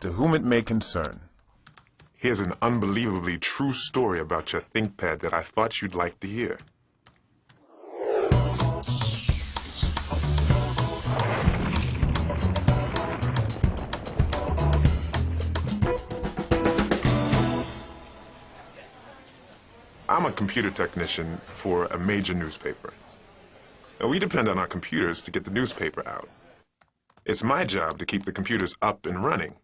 To whom it may concern. Here's an unbelievably true story about your ThinkPad that I thought you'd like to hear. I'm a computer technician for a major newspaper. Now, we depend on our computers to get the newspaper out. It's my job to keep the computers up and running.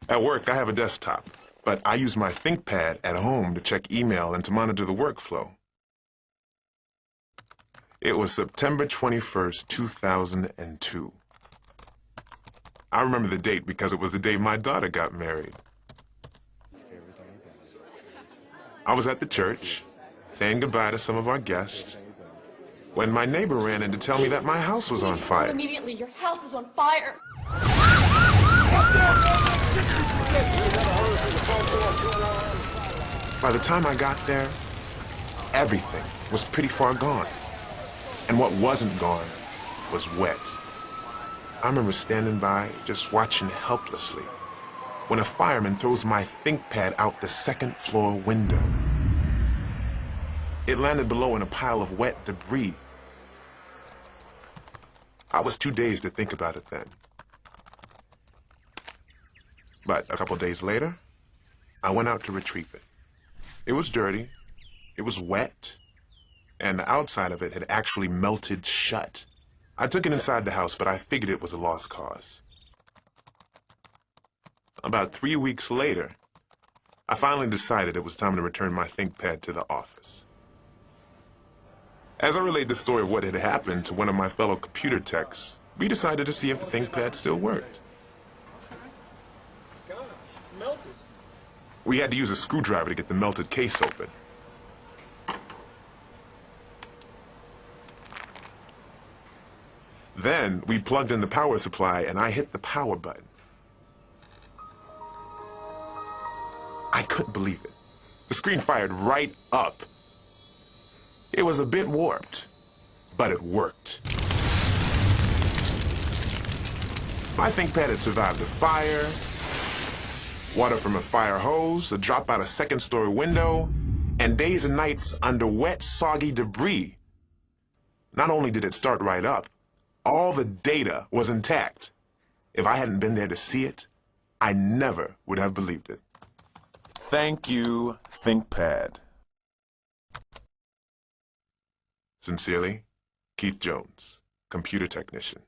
At work, I have a desktop, but I use my ThinkPad at home to check email and to monitor the workflow. It was September 21st, 2002. I remember the date because it was the day my daughter got married. I was at the church, saying goodbye to some of our guests, when my neighbor ran in to tell me that my house was on fire. Immediately, your house is on fire. By the time I got there, everything was pretty far gone. And what wasn't gone was wet. I remember standing by, just watching helplessly, when a fireman throws my ThinkPad out the second-floor window. It landed below in a pile of wet debris. I was too dazed to think about it then. But a couple days later, I went out to retrieve it. It was dirty, it was wet, and the outside of it had actually melted shut. I took it inside the house, but I figured it was a lost cause. About 3 weeks later, I finally decided it was time to return my ThinkPad to the office. As I relayed the story of what had happened to one of my fellow computer techs, we decided to see if the ThinkPad still worked. Gosh, it's melted. We had to use a screwdriver to get the melted case open. Then we plugged in the power supply and I hit the power button. I couldn't believe it. The screen fired right up. It was a bit warped, but it worked. My ThinkPad had survived a fire, water from a fire hose, a drop out a second-story window, and days and nights under wet, soggy debris. Not only did it start right up, all the data was intact. If I hadn't been there to see it, I never would have believed it. Thank you, ThinkPad. Sincerely, Keith Jones, computer technician.